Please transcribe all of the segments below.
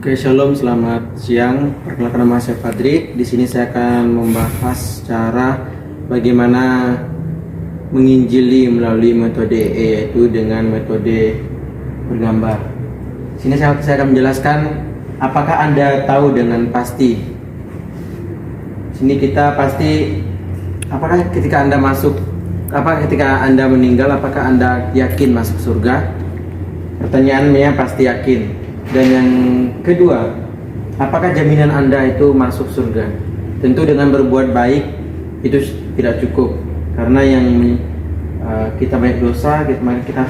Oke, shalom, selamat siang. Perkenalkan, nama saya Fadri. Di sini saya akan membahas cara bagaimana menginjili melalui metode yaitu dengan metode bergambar. Di sini saya akan menjelaskan apakah Anda tahu dengan pasti. Sini kita pasti, apakah ketika Anda meninggal, apakah Anda yakin masuk surga? Pertanyaannya pasti yakin. Dan yang kedua, apakah jaminan Anda itu masuk surga? Tentu dengan berbuat baik itu tidak cukup, karena yang kita banyak dosa, kita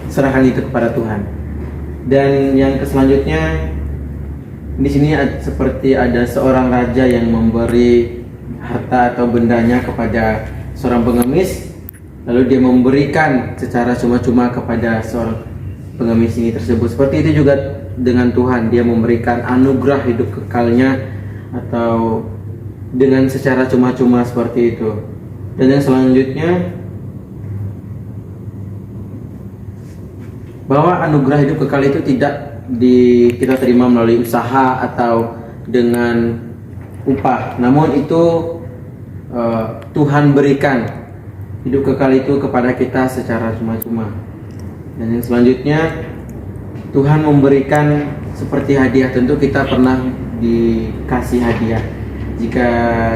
serahkan itu kepada Tuhan. Dan yang selanjutnya, di sini seperti ada seorang raja yang memberi harta atau bendanya kepada seorang pengemis, lalu dia memberikan secara cuma-cuma kepada seorang pengemis ini tersebut. Seperti itu juga dengan Tuhan, dia memberikan anugerah hidup kekalnya atau dengan secara cuma-cuma seperti itu. Dan yang selanjutnya, bahwa anugerah hidup kekal itu tidak kita terima melalui usaha atau dengan upah, namun itu Tuhan berikan hidup kekal itu kepada kita secara cuma-cuma. Dan yang selanjutnya, Tuhan memberikan seperti hadiah. Tentu kita pernah dikasih hadiah. Jika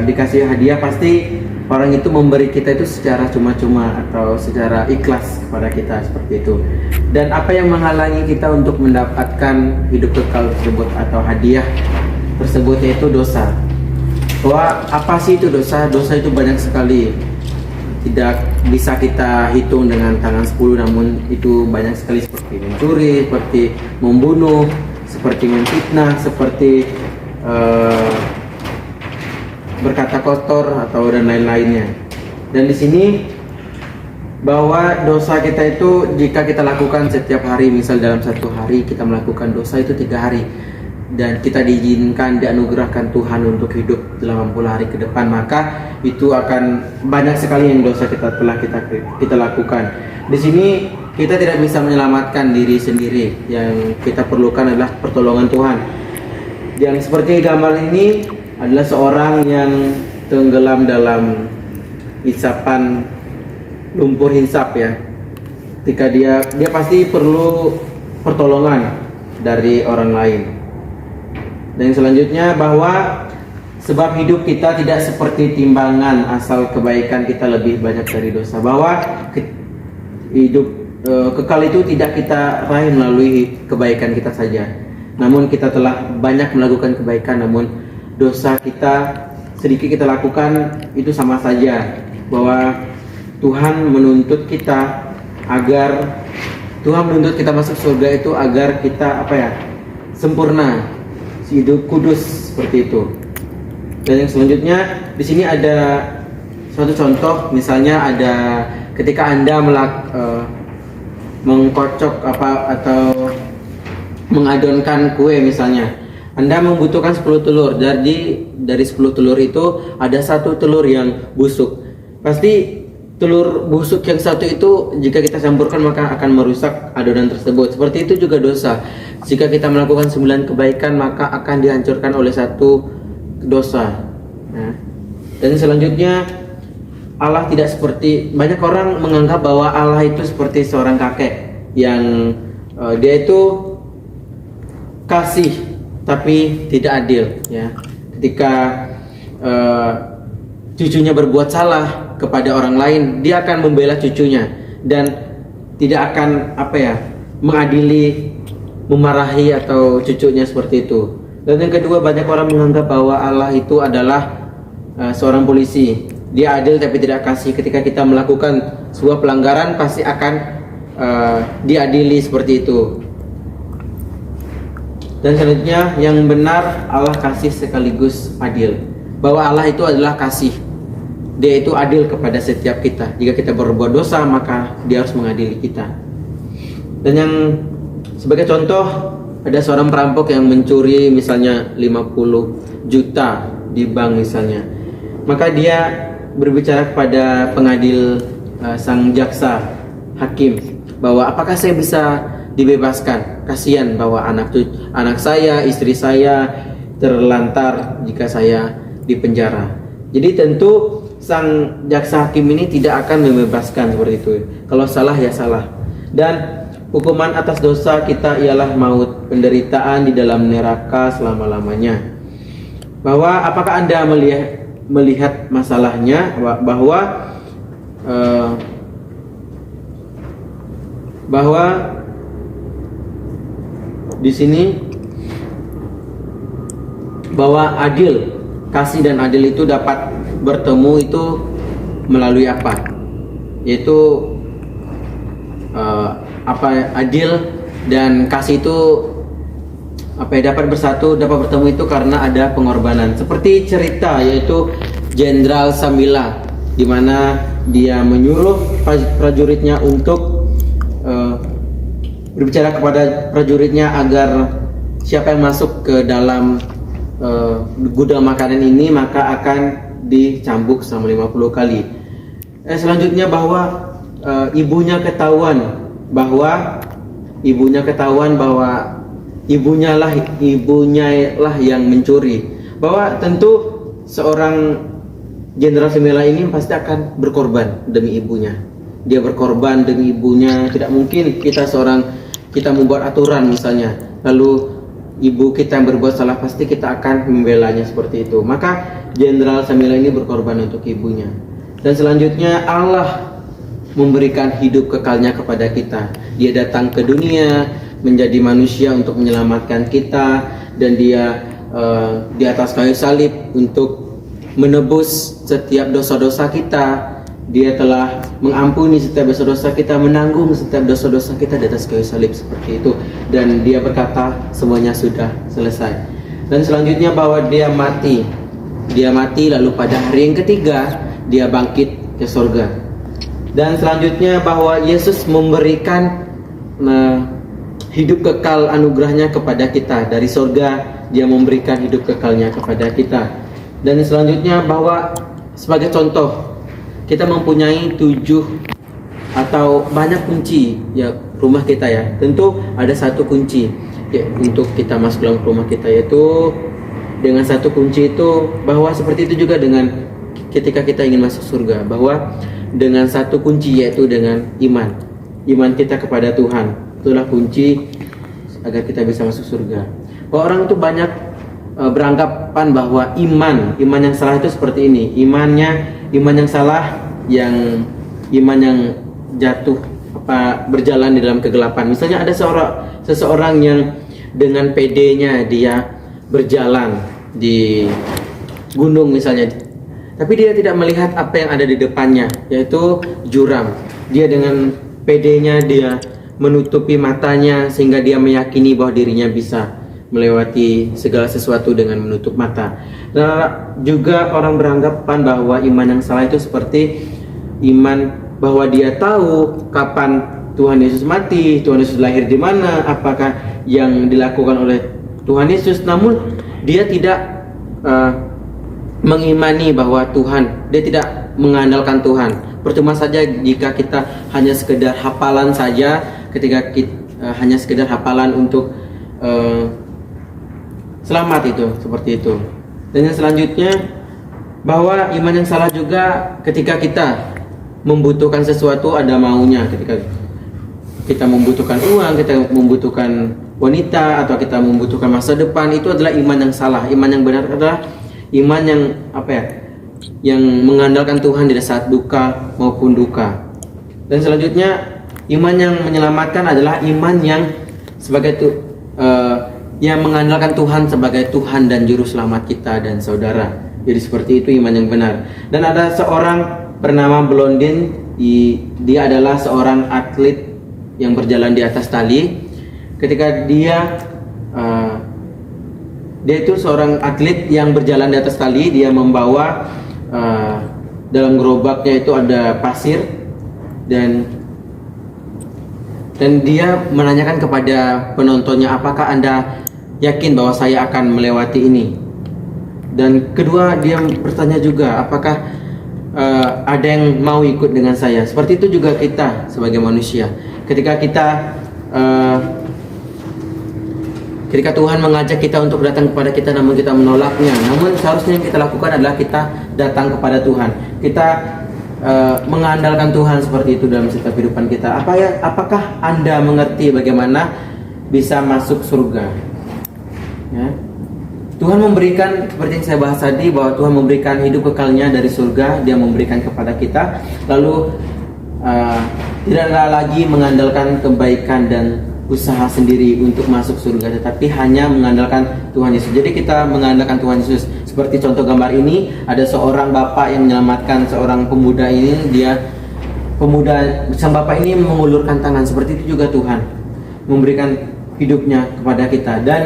dikasih hadiah, pasti orang itu memberi kita itu secara cuma-cuma atau secara ikhlas kepada kita, seperti itu. Dan apa yang menghalangi kita untuk mendapatkan hidup kekal tersebut atau hadiah tersebut, yaitu dosa. Bahwa apa sih itu dosa? Dosa itu banyak sekali, tidak bisa kita hitung dengan tangan 10, namun itu banyak sekali, seperti mencuri, seperti membunuh, seperti memfitnah, seperti berkata kotor atau dan lain-lainnya. Dan di sini bahwa dosa kita itu jika kita lakukan setiap hari, misal dalam satu hari kita melakukan dosa itu 3 hari, dan kita diizinkan, dianugerahkan Tuhan untuk hidup 80 hari ke depan, maka itu akan banyak sekali yang dosa kita lakukan. Di sini kita tidak bisa menyelamatkan diri sendiri. Yang kita perlukan adalah pertolongan Tuhan. Yang seperti gambar ini adalah seorang yang tenggelam dalam isapan lumpur hisap, ya. Ketika dia pasti perlu pertolongan dari orang lain. Dan yang selanjutnya, bahwa sebab hidup kita tidak seperti timbangan, asal kebaikan kita lebih banyak dari dosa. Bahwa hidup kekal itu tidak kita raih melalui kebaikan kita saja, namun kita telah banyak melakukan kebaikan, namun dosa kita sedikit kita lakukan, itu sama saja. Bahwa Tuhan menuntut kita masuk surga itu agar kita sempurna, hidup kudus, seperti itu. Dan yang selanjutnya, di sini ada suatu contoh, misalnya ada ketika Anda mengkocok atau mengadonkan kue, misalnya Anda membutuhkan 10 telur. Dari 10 telur itu ada 1 telur yang busuk. Pasti telur busuk yang satu itu jika kita campurkan maka akan merusak adonan tersebut. Seperti itu juga dosa. Jika kita melakukan 9 kebaikan, maka akan dihancurkan oleh 1 dosa. Nah, dan selanjutnya, Allah tidak seperti, banyak orang menganggap bahwa Allah itu seperti seorang kakek yang dia itu kasih tapi tidak adil, ya. Ketika cucunya berbuat salah kepada orang lain, dia akan membela cucunya dan tidak akan mengadili, memarahi atau cucunya, seperti itu. Dan yang kedua, banyak orang menganggap bahwa Allah itu adalah seorang polisi. Dia adil tapi tidak kasih. Ketika kita melakukan sebuah pelanggaran, pasti akan diadili, seperti itu. Dan selanjutnya, yang benar, Allah kasih sekaligus adil. Bahwa Allah itu adalah kasih. Dia itu adil kepada setiap kita. Jika kita berbuat dosa, maka Dia harus mengadili kita. Dan yang sebagai contoh, ada seorang perampok yang mencuri misalnya 50 juta di bank misalnya. Maka dia berbicara kepada pengadil, sang jaksa, hakim, bahwa apakah saya bisa dibebaskan. kasihan bahwa anak saya, istri saya terlantar jika saya dipenjara. Jadi tentu sang jaksa hakim ini tidak akan membebaskan seperti itu. Kalau salah ya salah. Dan hukuman atas dosa kita ialah maut, penderitaan di dalam neraka selama-lamanya. Bahwa apakah Anda melihat masalahnya bahwa di sini bahwa kasih dan adil itu dapat bertemu itu melalui apa? Yaitu adil dan kasih itu dapat bersatu, dapat bertemu itu karena ada pengorbanan. Seperti cerita yaitu Jenderal Samila, di mana dia menyuruh prajuritnya untuk berbicara kepada prajuritnya agar siapa yang masuk ke dalam gudang makanan ini maka akan dicambuk selama 50 kali. Selanjutnya bahwa ibunya ketahuan bahwa ibunya lah yang mencuri. Bahwa tentu seorang Jenderal Semela ini pasti akan berkorban demi ibunya. Dia berkorban demi ibunya. Tidak mungkin kita membuat aturan misalnya, lalu ibu kita yang berbuat salah, pasti kita akan membelanya seperti itu. Maka Jenderal Samila ini berkorban untuk ibunya. Dan selanjutnya Allah memberikan hidup kekalnya kepada kita. Dia datang ke dunia menjadi manusia untuk menyelamatkan kita, dan dia di atas kayu salib untuk menebus setiap dosa-dosa kita. Dia telah mengampuni setiap dosa-dosa kita, menanggung setiap dosa-dosa kita di atas kayu salib seperti itu. Dan dia berkata semuanya sudah selesai. Dan selanjutnya bahwa dia mati lalu pada hari yang ketiga dia bangkit ke surga. Dan selanjutnya bahwa Yesus memberikan hidup kekal anugerahnya kepada kita. Dari surga dia memberikan hidup kekalnya kepada kita. Dan selanjutnya bahwa sebagai contoh kita mempunyai 7 atau banyak kunci ya rumah kita ya. Tentu ada satu kunci ya, untuk kita masuk dalam rumah kita, yaitu dengan satu kunci itu, bahwa seperti itu juga dengan ketika kita ingin masuk surga, bahwa dengan satu kunci yaitu dengan iman kita kepada Tuhan. Itulah kunci agar kita bisa masuk surga. Bahwa orang itu banyak beranggapan bahwa iman yang salah itu seperti ini. Iman yang salah, iman yang jatuh berjalan di dalam kegelapan. Misalnya ada seseorang yang dengan PD-nya dia berjalan di gunung misalnya, tapi dia tidak melihat apa yang ada di depannya, yaitu jurang. Dia dengan PD-nya dia menutupi matanya sehingga dia meyakini bahwa dirinya bisa melewati segala sesuatu dengan menutup mata. Dan juga orang beranggapan bahwa iman yang salah itu seperti iman bahwa dia tahu kapan Tuhan Yesus mati, Tuhan Yesus lahir di mana, apakah yang dilakukan oleh Tuhan Yesus, namun dia tidak mengimani bahwa dia tidak mengandalkan Tuhan. Percuma saja jika kita hanya sekedar hafalan saja, ketika kita hanya sekedar hafalan untuk selamat itu, seperti itu. Dan yang selanjutnya bahwa iman yang salah juga ketika kita membutuhkan sesuatu ada maunya. Ketika kita membutuhkan uang, kita membutuhkan wanita, atau kita membutuhkan masa depan, itu adalah iman yang salah. Iman yang benar adalah iman yang yang mengandalkan Tuhan di saat duka maupun duka. Dan selanjutnya iman yang menyelamatkan adalah iman yang yang mengandalkan Tuhan sebagai Tuhan dan Juru Selamat kita dan saudara. Jadi seperti itu iman yang benar. Dan ada seorang bernama Blondin, dia adalah seorang atlet yang berjalan di atas tali. Ketika dia itu seorang atlet yang berjalan di atas tali, dia membawa dalam gerobaknya itu ada pasir, dan dia menanyakan kepada penontonnya, apakah Anda yakin bahwa saya akan melewati ini? Dan kedua, dia bertanya juga, apakah ada yang mau ikut dengan saya? Seperti itu juga kita sebagai manusia. Ketika kita Ketika Tuhan mengajak kita untuk datang kepada kita namun kita menolaknya, namun seharusnya yang kita lakukan adalah kita datang kepada Tuhan. Kita mengandalkan Tuhan seperti itu dalam setiap kehidupan kita. Apakah Anda mengerti bagaimana bisa masuk surga? Ya. Tuhan memberikan, seperti yang saya bahas tadi, bahwa Tuhan memberikan hidup kekalnya dari surga. Dia memberikan kepada kita. Lalu tidaklah lagi mengandalkan kebaikan dan usaha sendiri untuk masuk surga, tetapi hanya mengandalkan Tuhan Yesus. Jadi kita mengandalkan Tuhan Yesus. Seperti contoh gambar ini, ada seorang bapak yang menyelamatkan seorang pemuda ini. Sang bapak ini mengulurkan tangan. Seperti itu juga Tuhan memberikan hidupnya kepada kita, dan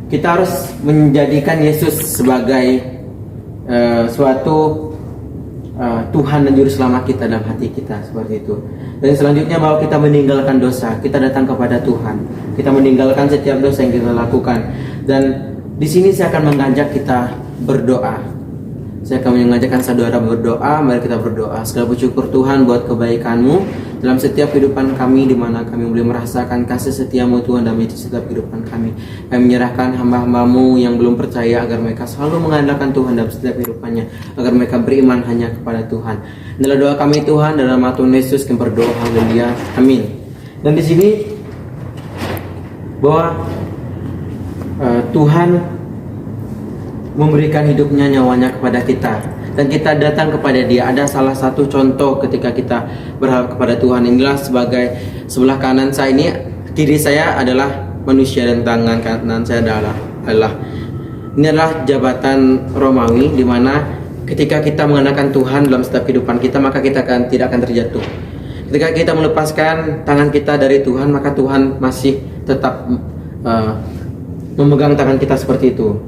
kita harus menjadikan Yesus sebagai suatu Tuhan dan Juru Selamat kita dalam hati kita, seperti itu. Dan selanjutnya, bahwa kita meninggalkan dosa, kita datang kepada Tuhan, kita meninggalkan setiap dosa yang kita lakukan. Dan di sini saya akan mengajak kita berdoa. Saya akan mengajakkan saudara berdoa. Mari kita berdoa. Segala puji syukur Tuhan buat kebaikan-Mu dalam setiap kehidupan kami, di mana kami boleh merasakan kasih setia-Mu Tuhan dalam setiap kehidupan kami. Kami menyerahkan hamba-hamba-Mu yang belum percaya, agar mereka selalu mengandalkan Tuhan dalam setiap kehidupannya, agar mereka beriman hanya kepada Tuhan. Inilah doa kami Tuhan, dalam nama Tuhan Yesus kami berdoa. Haleluya. Amin. Dan di sini bahwa Tuhan memberikan hidupnya, nyawanya kepada kita, dan kita datang kepada Dia. Ada salah satu contoh ketika kita berharap kepada Tuhan. Inilah sebagai sebelah kanan saya ini, kiri saya adalah manusia dan tangan kanan saya adalah Allah. Ini adalah jabatan Romawi, di mana ketika kita mengandalkan Tuhan dalam setiap kehidupan kita, maka kita tidak akan terjatuh. Ketika kita melepaskan tangan kita dari Tuhan, maka Tuhan masih tetap memegang tangan kita seperti itu.